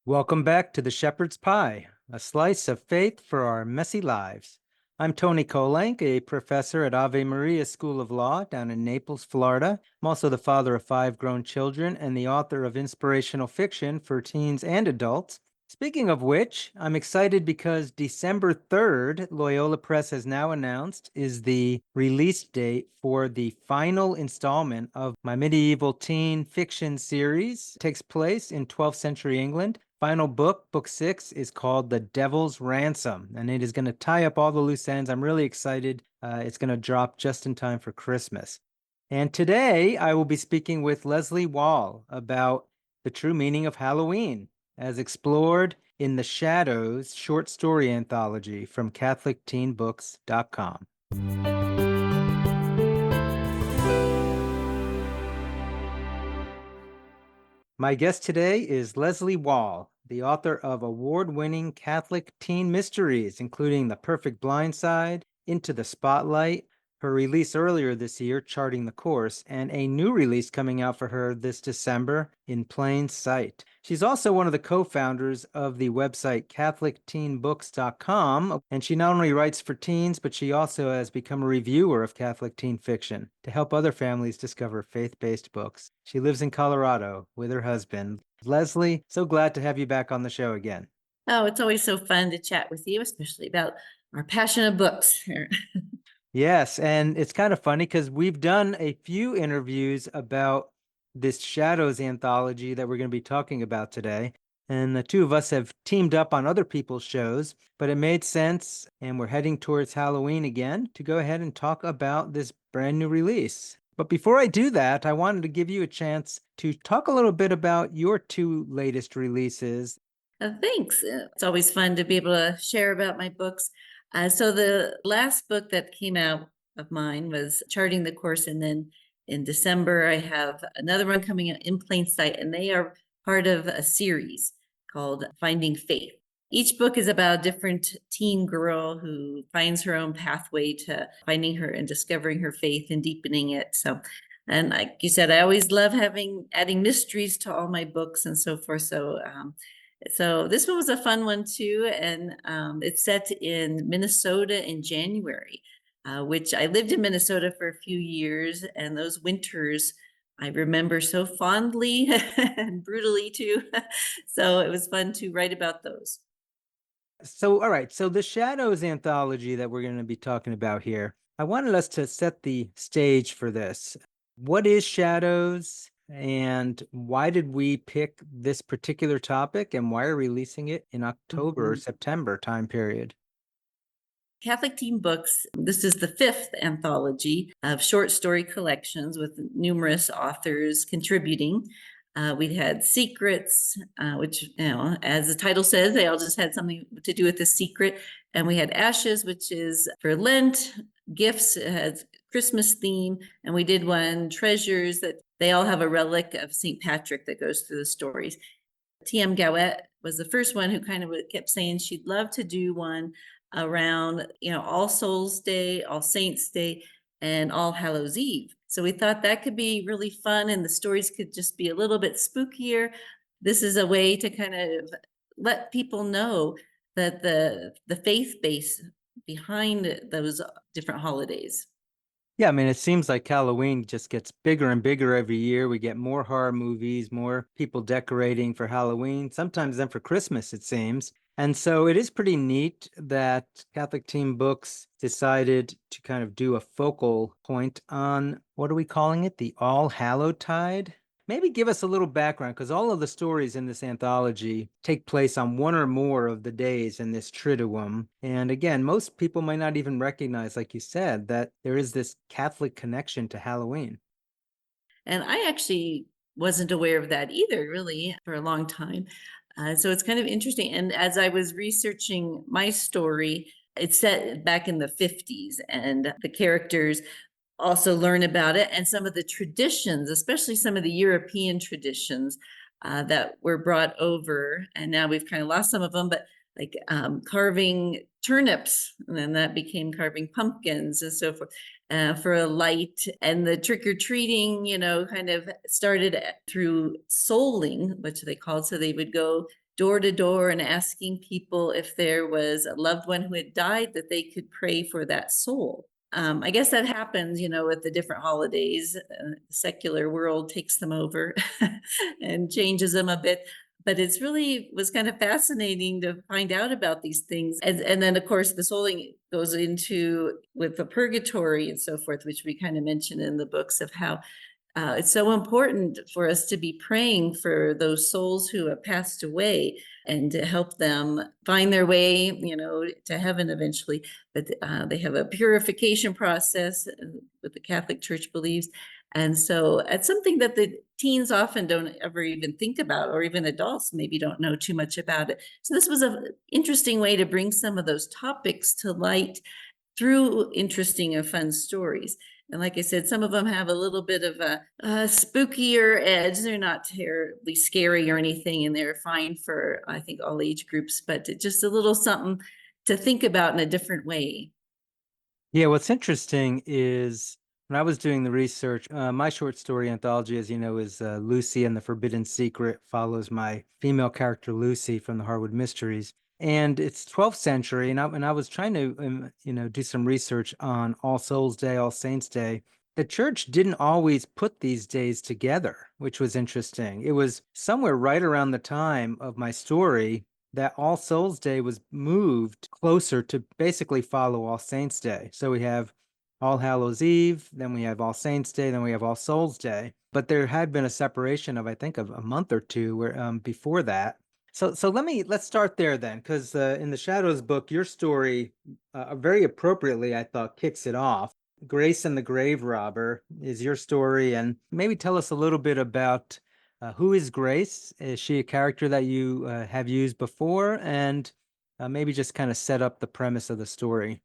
Welcome back to the Shepherd's Pie, a slice of faith for our messy lives. I'm Tony Kolenc, a professor at Ave Maria School of Law down in Naples, Florida. I'm also the father of 5 grown children and the author of inspirational fiction for teens and adults. Speaking of which, I'm excited because December 3rd, Loyola Press has now announced, is the release date for the final installment of my medieval teen fiction series. It takes place in 12th century England. Final book, book 6, is called The Devil's Ransom, and it is going to tie up all the loose ends. I'm really excited. It's going to drop just in time for Christmas. And today I will be speaking with Leslea Wahl about the true meaning of Halloween, as explored in the Shadows short story anthology from CatholicTeenBooks.com. My guest today is Leslea Wahl, the author of award-winning Catholic teen mysteries, including The Perfect Blind Side, Into the Spotlight, her release earlier this year, Charting the Course, and a new release coming out for her this December, In Plain Sight. She's also one of the co-founders of the website CatholicTeenBooks.com, and she not only writes for teens, but she also has become a reviewer of Catholic teen fiction to help other families discover faith-based books. She lives in Colorado with her husband. Leslea, so glad to have you back on the show again. Oh, it's always so fun to chat with you, especially about our passion of books. Yes, and it's kind of funny because we've done a few interviews about this Shadows anthology that we're going to be talking about today. And the two of us have teamed up on other people's shows, but it made sense, and we're heading towards Halloween again, to go ahead and talk about this brand new release. But before I do that, I wanted to give you a chance to talk a little bit about your 2 latest releases. Thanks. It's always fun to be able to share about my books. So the last book that came out of mine was Charting the Course, and then in December I have another one coming out, In Plain Sight, and they are part of a series called Finding Faith. Each book is about a different teen girl who finds her own pathway to finding her and discovering her faith and deepening it. And like you said, I always love adding mysteries to all my books and so forth. So this one was a fun one too, and it's set in Minnesota in January, which I lived in Minnesota for a few years, and those winters I remember so fondly and brutally too. So it was fun to write about those. So, all right. So the Shadows anthology that we're going to be talking about here, I wanted us to set the stage for this. What is Shadows, and why did we pick this particular topic, and why are we releasing it in October or September time period? Catholic Teen Books, this is the 5th anthology of short story collections with numerous authors contributing. We had Secrets, which, as the title says, they all just had something to do with the secret. And we had Ashes, which is for Lent. Gifts, it has Christmas theme. And we did one, Treasures, that they all have a relic of St. Patrick that goes through the stories. T.M. Gowett was the first one who kind of kept saying she'd love to do one around, All Souls Day, All Saints Day, and All Hallows Eve. So we thought that could be really fun, and the stories could just be a little bit spookier. This is a way to kind of let people know that the faith base behind those different holidays. Yeah, I mean, it seems like Halloween just gets bigger and bigger every year. We get more horror movies, more people decorating for Halloween, sometimes then for Christmas, it seems. And so it is pretty neat that Catholic Teen Books decided to kind of do a focal point on, what are we calling it? The All Hallowtide? Maybe give us a little background, because all of the stories in this anthology take place on one or more of the days in this triduum. And again, most people might not even recognize, like you said, that there is this Catholic connection to Halloween. And I actually wasn't aware of that either, really, for a long time. So it's kind of interesting. And as I was researching my story, it's set back in the 50s, and the characters also learn about it and some of the traditions, especially some of the European traditions that were brought over. And now we've kind of lost some of them, but like carving turnips, and then that became carving pumpkins and so forth for a light. And the trick-or-treating, kind of started through souling, which they called. So they would go door to door and asking people if there was a loved one who had died that they could pray for that soul. I guess that happens, with the different holidays. The secular world takes them over and changes them a bit. But it's really was kind of fascinating to find out about these things. And then, of course, the souling goes into with the purgatory and so forth, which we kind of mentioned in the books of how it's so important for us to be praying for those souls who have passed away and to help them find their way, to heaven eventually. But they have a purification process that the Catholic Church believes. And so it's something that the teens often don't ever even think about, or even adults maybe don't know too much about it. So this was an interesting way to bring some of those topics to light through interesting and fun stories. And like I said, some of them have a little bit of a spookier edge. They're not terribly scary or anything, and they're fine for, I think, all age groups, but just a little something to think about in a different way. Yeah, what's interesting is when I was doing the research, my short story anthology, as you know, is Lucy and the Forbidden Secret, follows my female character Lucy from the Harwood Mysteries. And it's 12th century, and I was trying to, do some research on All Souls Day, All Saints Day. The church didn't always put these days together, which was interesting. It was somewhere right around the time of my story that All Souls Day was moved closer to basically follow All Saints Day. So we have All Hallows Eve, then we have All Saints Day, then we have All Souls Day. But there had been a separation of, I think, of a month or two where before that. So let's start there then, because in the Shadows book, your story very appropriately, I thought, kicks it off. Grace and the Grave Robber is your story, and maybe tell us a little bit about who is Grace? Is she a character that you have used before? And maybe just kind of set up the premise of the story.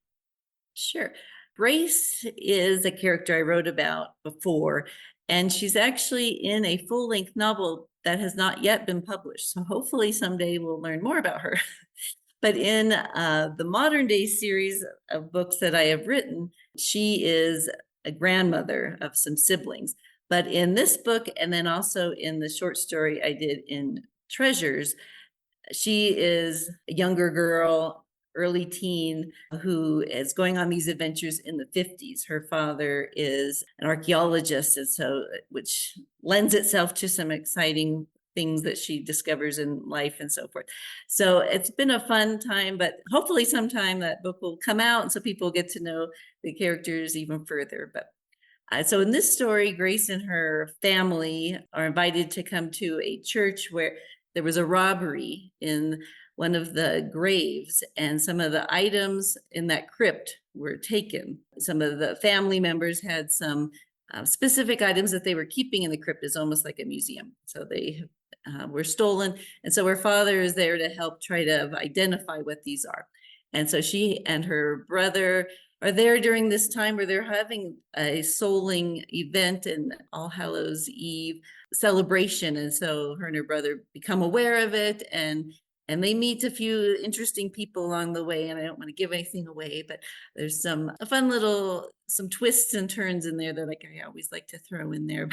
Sure. Grace is a character I wrote about before, and she's actually in a full-length novel that has not yet been published. So hopefully someday we'll learn more about her. But in the modern day series of books that I have written, she is a grandmother of some siblings. But in this book, and then also in the short story I did in Treasures, she is a younger girl, early teen, who is going on these adventures in the 50s. Her father is an archaeologist, and so which lends itself to some exciting things that she discovers in life and so forth. So it's been a fun time, but hopefully sometime that book will come out and so people get to know the characters even further. But so in this story, Grace and her family are invited to come to a church where there was a robbery in one of the graves, and some of the items in that crypt were taken. Some of the family members had some specific items that they were keeping in the crypt as almost like a museum. So they were stolen. And so her father is there to help try to identify what these are. And so she and her brother are there during this time where they're having a souling event and All Hallows Eve celebration. And so her and her brother become aware of it, and they meet a few interesting people along the way. And I don't want to give anything away, but there's some fun little some twists and turns in there that I always like to throw in there.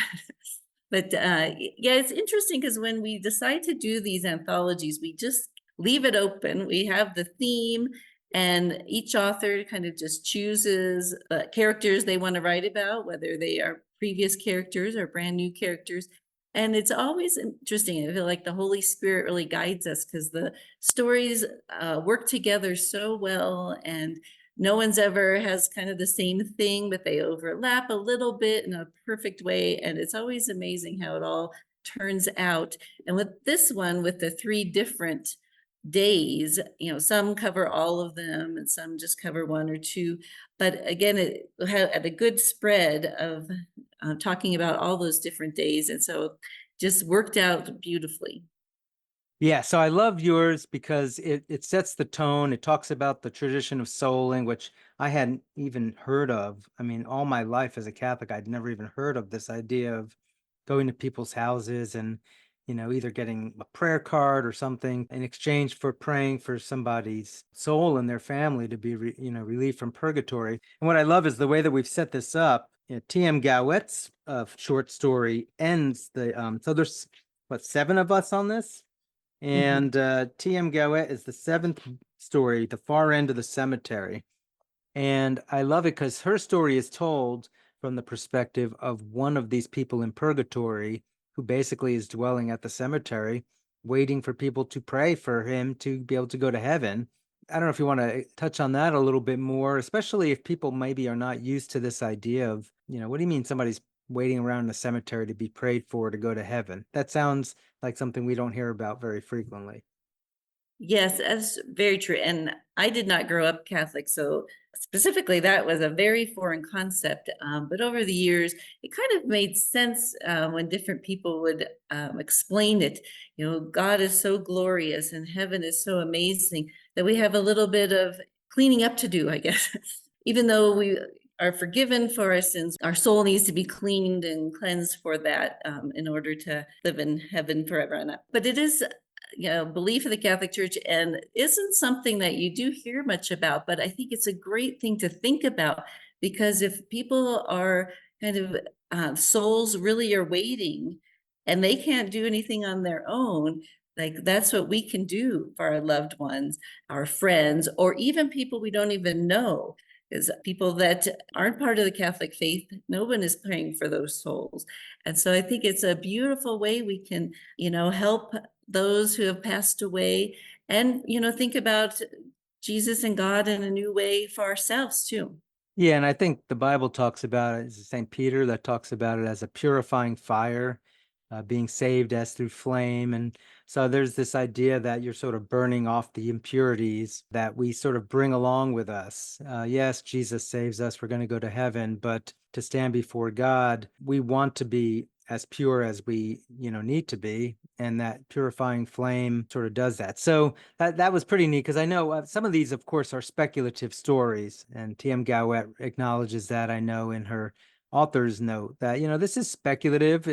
But yeah, it's interesting because when we decide to do these anthologies, we just leave it open. We have the theme, and each author kind of just chooses characters they want to write about, whether they are previous characters or brand new characters. And it's always interesting. I feel like the Holy Spirit really guides us because the stories work together so well, and no one's ever has kind of the same thing, but they overlap a little bit in a perfect way. And it's always amazing how it all turns out. And with this one, with the 3 different days, some cover all of them and some just cover 1 or 2. But again, it had a good spread of talking about all those different days. And so it just worked out beautifully. Yeah, so I love yours because it sets the tone. It talks about the tradition of souling, which I hadn't even heard of. I mean, all my life as a Catholic, I'd never even heard of this idea of going to people's houses and, either getting a prayer card or something in exchange for praying for somebody's soul and their family to be, relieved from purgatory. And what I love is the way that we've set this up. T.M. Gowet's short story ends so there's, 7 of us on this? Mhm. And T.M. Gowett is the seventh story, The Far End of the Cemetery. And I love it because her story is told from the perspective of one of these people in purgatory who basically is dwelling at the cemetery, waiting for people to pray for him to be able to go to heaven. I don't know if you want to touch on that a little bit more, especially if people maybe are not used to this idea of, what do you mean somebody's waiting around the cemetery to be prayed for to go to heaven? That sounds like something we don't hear about very frequently. Yes, that's very true. And I did not grow up Catholic, so specifically that was a very foreign concept. But over the years, it kind of made sense when different people would explain it. God is so glorious and heaven is so amazing that we have a little bit of cleaning up to do, I guess. Even though we are forgiven for our sins, our soul needs to be cleaned and cleansed for that in order to live in heaven forever and ever. But it is belief of the Catholic Church and isn't something that you do hear much about, but I think it's a great thing to think about because if people are kind of souls really are waiting and they can't do anything on their own, like that's what we can do for our loved ones, our friends, or even people we don't even know. Is people that aren't part of the Catholic faith, no one is praying for those souls. And so I think it's a beautiful way we can, help those who have passed away and think about Jesus and God in a new way for ourselves too. Yeah, and I think the Bible talks about it. It's St. Peter that talks about it as a purifying fire, being saved as through flame. And so there's this idea that you're sort of burning off the impurities that we sort of bring along with us. Yes, Jesus saves us. We're going to go to heaven, but to stand before God, we want to be as pure as we, need to be. And that purifying flame sort of does that. So that was pretty neat because I know some of these, of course, are speculative stories, and T.M. Gowett acknowledges that. I know in her author's note that this is speculative.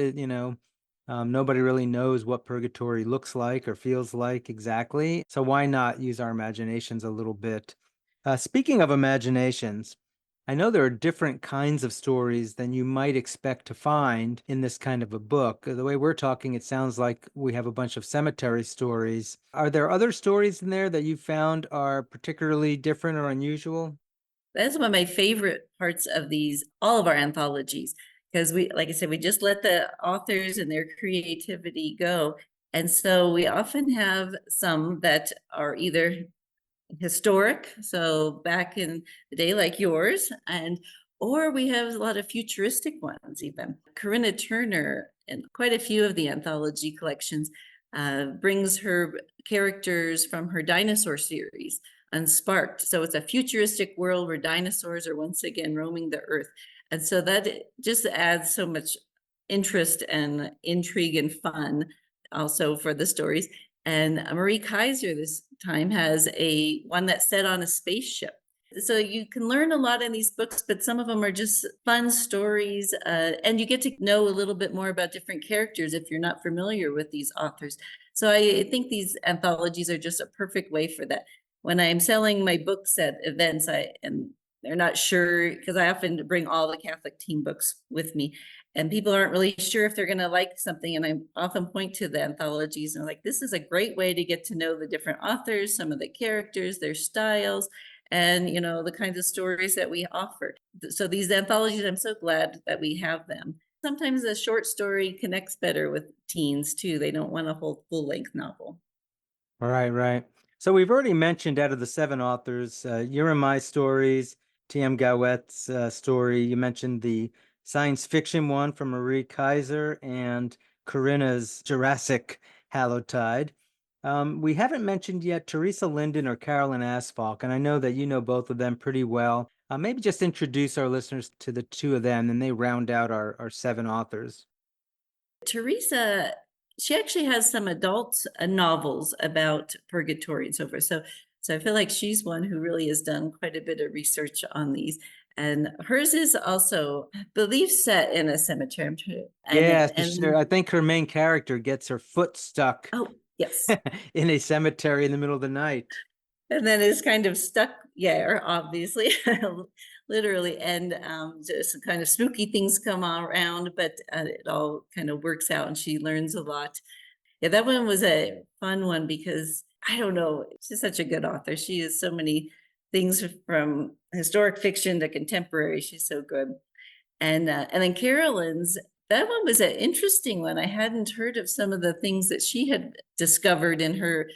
Nobody really knows what purgatory looks like or feels like exactly. So why not use our imaginations a little bit? Speaking of imaginations, I know there are different kinds of stories than you might expect to find in this kind of a book. The way we're talking, it sounds like we have a bunch of cemetery stories. Are there other stories in there that you found are particularly different or unusual? That's one of my favorite parts of all of our anthologies, because like I said, we just let the authors and their creativity go. And so we often have some that are either historic, so back in the day, like yours, or we have a lot of futuristic ones. Even Corinna Turner, and quite a few of the anthology collections, brings her characters from her dinosaur series, Unsparked. So it's a futuristic world where dinosaurs are once again roaming the earth, and so that just adds so much interest and intrigue and fun also for the stories. And Marie Kaiser this time has a one that's set on a spaceship. So you can learn a lot in these books, but some of them are just fun stories. And you get to know a little bit more about different characters if you're not familiar with these authors. So I think these anthologies are just a perfect way for that. When I'm selling my books at events, and they're not sure, because I often bring all the Catholic team books with me, and people aren't really sure if they're going to like something. And I often point to the anthologies and I'm like, this is a great way to get to know the different authors, some of the characters, their styles, and the kinds of stories that we offer. So these anthologies, I'm so glad that we have them. Sometimes a short story connects better with teens too. They don't want a whole full-length novel. Right, right. So we've already mentioned out of the seven authors, your and my stories, T.M. Gowett's story. You mentioned the science fiction one from Marie Kaiser and Corinna's Jurassic Hallowtide. We haven't mentioned yet Teresa Linden or Carolyn Asfalk, and I know that you know both of them pretty well. Maybe just introduce our listeners to the two of them, and they round out our seven authors. Teresa, she actually has some adult novels about purgatory and so forth. So I feel like she's one who really has done quite a bit of research on these. And hers is also, I believe, set in a cemetery. Yeah, for sure. And I think her main character gets her foot stuck oh, yes. in a cemetery in the middle of the night. And then is kind of stuck there, obviously, literally. And just kind of spooky things come around, but it all kind of works out and she learns a lot. Yeah, that one was a fun one because I don't know, she's such a good author. She has so many things from historic fiction to contemporary. She's so good. And then Carolyn's, that one was an interesting one. I hadn't heard of some of the things that she had discovered in her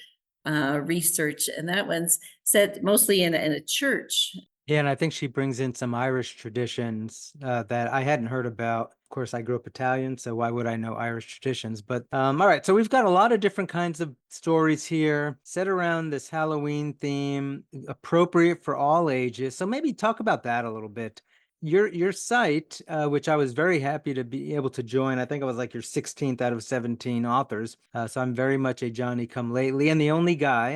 research, and that one's set mostly in a church. Yeah, and I think she brings in some Irish traditions that I hadn't heard about. Of course, I grew up Italian, so why would I know Irish traditions? But all right, so we've got a lot of different kinds of stories here set around this Halloween theme, appropriate for all ages. So maybe talk about that a little bit. Your site, which I was very happy to be able to join, I think I was like your 16th out of 17 authors. So I'm very much a Johnny come lately, and the only guy.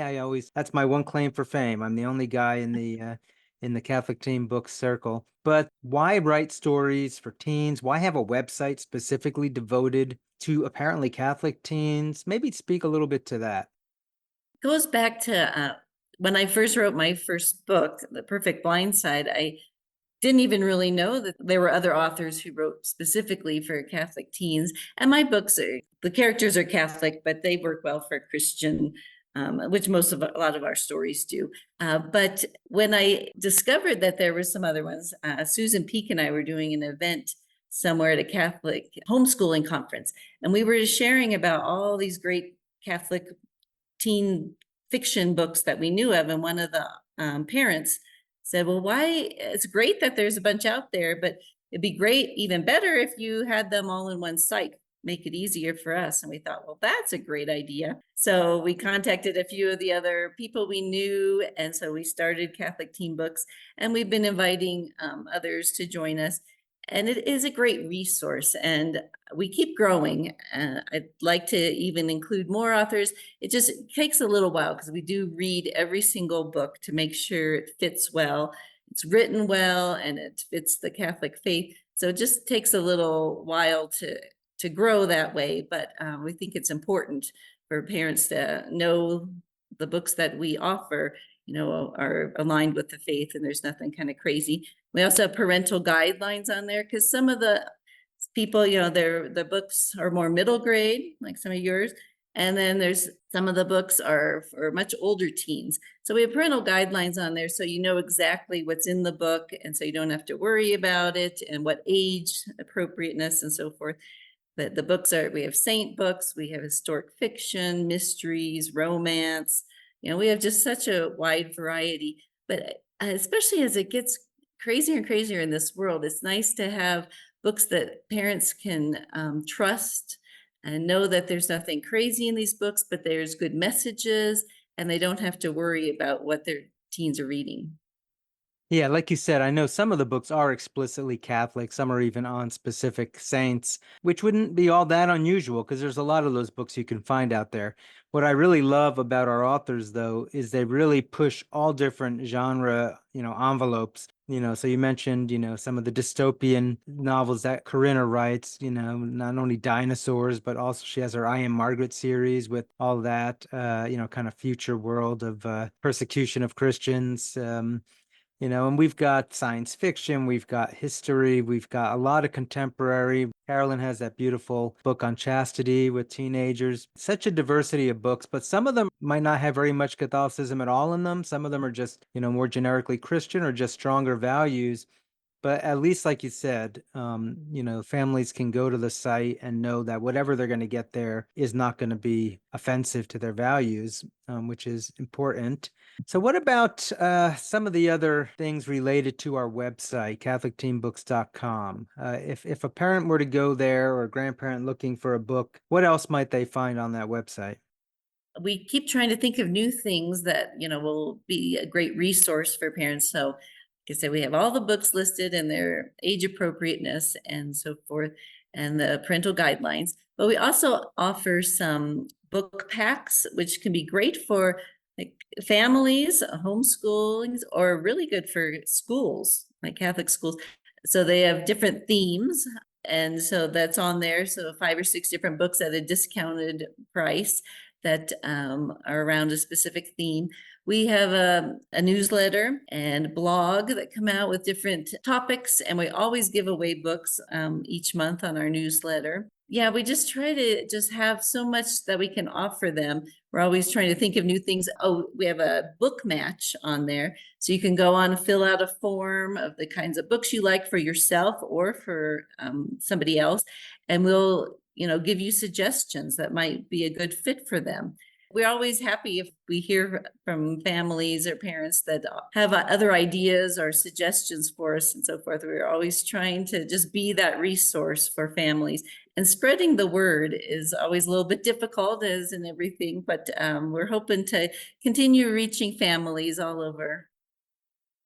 That's my one claim for fame. I'm the only guy in the Catholic Teen Book Circle. But why write stories for teens? Why have a website specifically devoted to apparently Catholic teens? Maybe speak a little bit to that. Goes back to when I first wrote my first book, The Perfect Blind Side. I didn't even really know that there were other authors who wrote specifically for Catholic teens. And my books the characters are Catholic, but they work well for Christian, which a lot of our stories do. But when I discovered that there were some other ones, Susan Peak and I were doing an event somewhere at a Catholic homeschooling conference, and we were sharing about all these great Catholic teen fiction books that we knew of. And one of the parents said, well, why, it's great that there's a bunch out there, but it'd be great, even better if you had them all in one site, make it easier for us. And we thought, well, that's a great idea. So we contacted a few of the other people we knew. And so we started Catholic Teen Books, and we've been inviting others to join us. And it is a great resource, and we keep growing. I'd like to even include more authors. It just takes a little while because we do read every single book to make sure it fits well, it's written well, and it fits the Catholic faith. So it just takes a little while to grow that way. But we think it's important for parents to know the books that we offer, are aligned with the faith, and there's nothing kind of crazy. We also have parental guidelines on there because some of the people, the books are more middle grade, like some of yours. And then there's some of the books are for much older teens. So we have parental guidelines on there, so you know exactly what's in the book, and so you don't have to worry about it and what age appropriateness and so forth. But the books we have saint books, we have historic fiction, mysteries, romance. We have just such a wide variety. But especially as it gets crazier and crazier in this world, it's nice to have books that parents can trust and know that there's nothing crazy in these books, but there's good messages, and they don't have to worry about what their teens are reading. Yeah, like you said, I know some of the books are explicitly Catholic. Some are even on specific saints, which wouldn't be all that unusual because there's a lot of those books you can find out there. What I really love about our authors, though, is they really push all different genre, envelopes. So you mentioned, some of the dystopian novels that Corinna writes, not only dinosaurs, but also she has her I Am Margaret series with all that, kind of future world of persecution of Christians. And we've got science fiction, we've got history, we've got a lot of contemporary. Carolyn has that beautiful book on chastity with teenagers. Such a diversity of books, but some of them might not have very much Catholicism at all in them. Some of them are just, more generically Christian or just stronger values. But at least, like you said, families can go to the site and know that whatever they're going to get there is not going to be offensive to their values, which is important. So what about some of the other things related to our website, catholicteenbooks.com? If a parent were to go there or a grandparent looking for a book, what else might they find on that website? We keep trying to think of new things that, will be a great resource for parents. So like I said, we have all the books listed and their age appropriateness and so forth, and the parental guidelines. But we also offer some book packs, which can be great for like families, homeschooling, or really good for schools, like Catholic schools. So they have different themes. And so that's on there. So 5 or 6 different books at a discounted price that are around a specific theme. We have a newsletter and blog that come out with different topics, and we always give away books each month on our newsletter. Yeah, we just try to just have so much that we can offer them. We're always trying to think of new things. Oh, we have a book match on there. So you can go on and fill out a form of the kinds of books you like for yourself or for somebody else. And we'll, give you suggestions that might be a good fit for them. We're always happy if we hear from families or parents that have other ideas or suggestions for us and so forth. We're always trying to just be that resource for families. And spreading the word is always a little bit difficult, as in everything, but we're hoping to continue reaching families all over.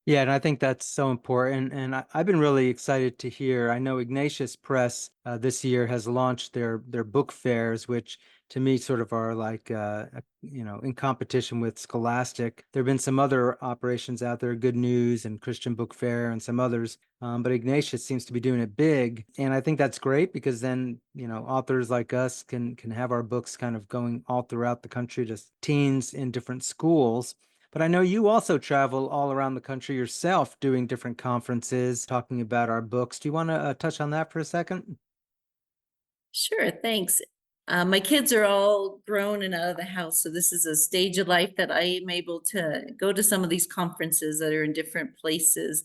Yeah, and I think that's so important. And I've been really excited to hear. I know Ignatius Press this year has launched their book fairs, which to me sort of are like in competition with Scholastic. There have been some other operations out there, Good News and Christian Book Fair and some others. But Ignatius seems to be doing it big, and I think that's great because then authors like us can have our books kind of going all throughout the country to teens in different schools. But I know you also travel all around the country yourself doing different conferences, talking about our books. Do you want to touch on that for a second? Sure, thanks. My kids are all grown and out of the house, so this is a stage of life that I am able to go to some of these conferences that are in different places.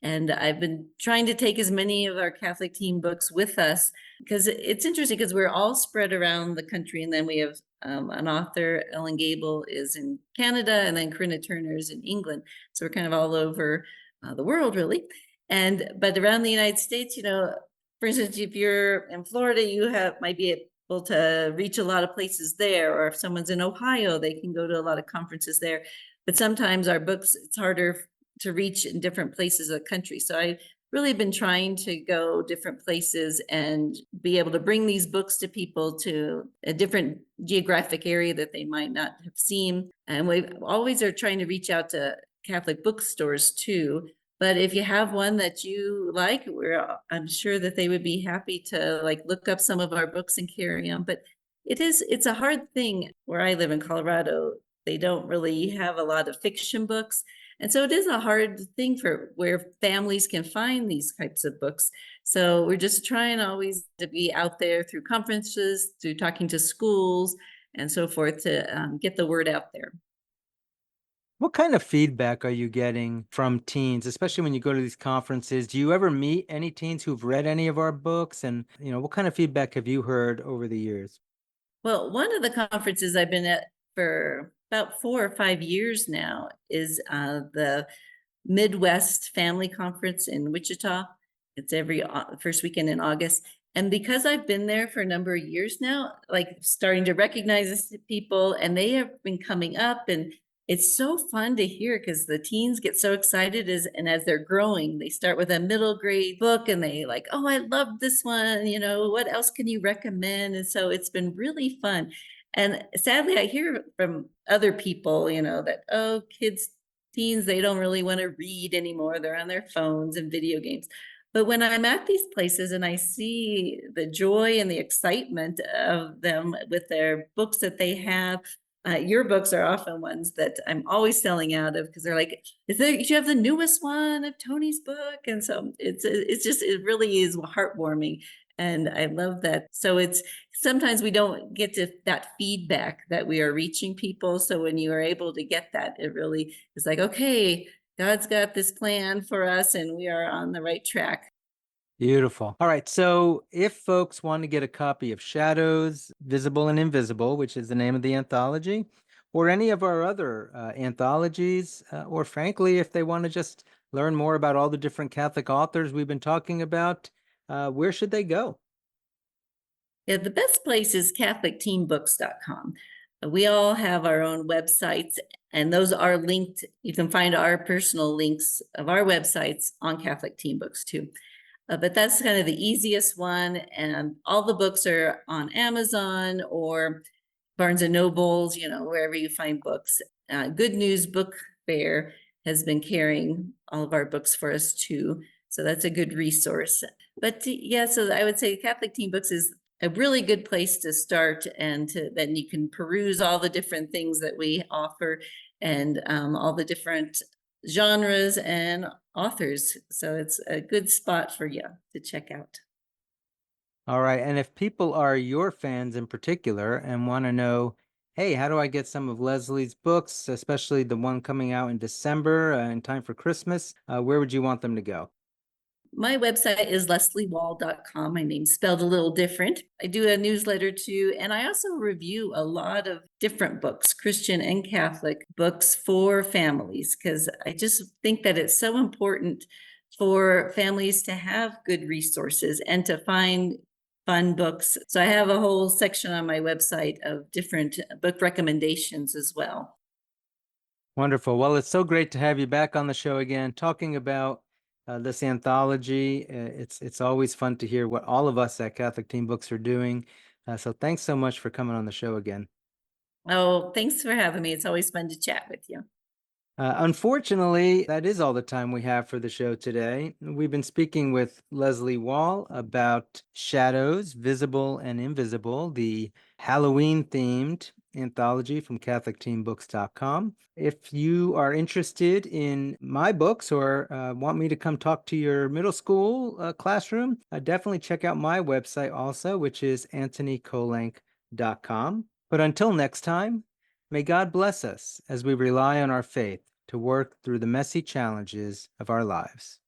And I've been trying to take as many of our Catholic teen books with us because it's interesting because we're all spread around the country. And then we have an author, Ellen Gable, is in Canada, and then Corinna Turner is in England. So we're kind of all over the world, really. But around the United States, for instance, if you're in Florida, you might be able to reach a lot of places there, or if someone's in Ohio, they can go to a lot of conferences there. But sometimes our books, it's harder to reach in different places of the country. So I really been trying to go different places and be able to bring these books to people to a different geographic area that they might not have seen. And we always are trying to reach out to Catholic bookstores too. But if you have one that you like, I'm sure that they would be happy to look up some of our books and carry them. But it's a hard thing where I live in Colorado. They don't really have a lot of fiction books. And so it is a hard thing for where families can find these types of books. So we're just trying always to be out there through conferences, through talking to schools and so forth to get the word out there. What kind of feedback are you getting from teens, especially when you go to these conferences? Do you ever meet any teens who've read any of our books? And, what kind of feedback have you heard over the years? Well, one of the conferences I've been at for about 4 or 5 years now is the Midwest Family Conference in Wichita. It's every first weekend in August. And because I've been there for a number of years now, starting to recognize these people, and they have been coming up, and it's so fun to hear because the teens get so excited as they're growing. They start with a middle grade book and they oh, I love this one. What else can you recommend? And so it's been really fun. And sadly, I hear from other people, that, oh, teens, they don't really want to read anymore. They're on their phones and video games. But when I'm at these places and I see the joy and the excitement of them with their books that they have, your books are often ones that I'm always selling out of because they're like, you have the newest one of Tony's book? And so it really is heartwarming. And I love that. So it's sometimes we don't get to that feedback that we are reaching people. So when you are able to get that, it really is like, okay, God's got this plan for us and we are on the right track. Beautiful. All right. So if folks want to get a copy of Shadows, Visible and Invisible, which is the name of the anthology, or any of our other anthologies, or frankly, if they want to just learn more about all the different Catholic authors we've been talking about, where should they go? Yeah, the best place is catholicteenbooks.com. We all have our own websites, and those are linked. You can find our personal links of our websites on Catholic Teen Books too. But that's kind of the easiest one. And all the books are on Amazon or Barnes and Nobles, wherever you find books. Good News Book Fair has been carrying all of our books for us too. So that's a good resource. But yeah, so I would say Catholic Teen Books is a really good place to start, and then you can peruse all the different things that we offer, and all the different genres and authors. So it's a good spot for you to check out. All right. And if people are your fans in particular and want to know, hey, how do I get some of Leslie's books, especially the one coming out in December in time for Christmas, where would you want them to go? My website is lesliewahl.com. My name's spelled a little different. I do a newsletter too, and I also review a lot of different books, Christian and Catholic books for families, because I just think that it's so important for families to have good resources and to find fun books. So I have a whole section on my website of different book recommendations as well. Wonderful. Well, it's so great to have you back on the show again, talking about this anthology. It's always fun to hear what all of us at Catholic Teen Books are doing. So thanks so much for coming on the show again. Oh, thanks for having me. It's always fun to chat with you. Unfortunately, that is all the time we have for the show today. We've been speaking with Leslea Wahl about Shadows, Visible and Invisible, the Halloween themed anthology from CatholicTeenBooks.com. If you are interested in my books or want me to come talk to your middle school classroom, definitely check out my website also, which is AntonyKolenc.com. But until next time, may God bless us as we rely on our faith to work through the messy challenges of our lives.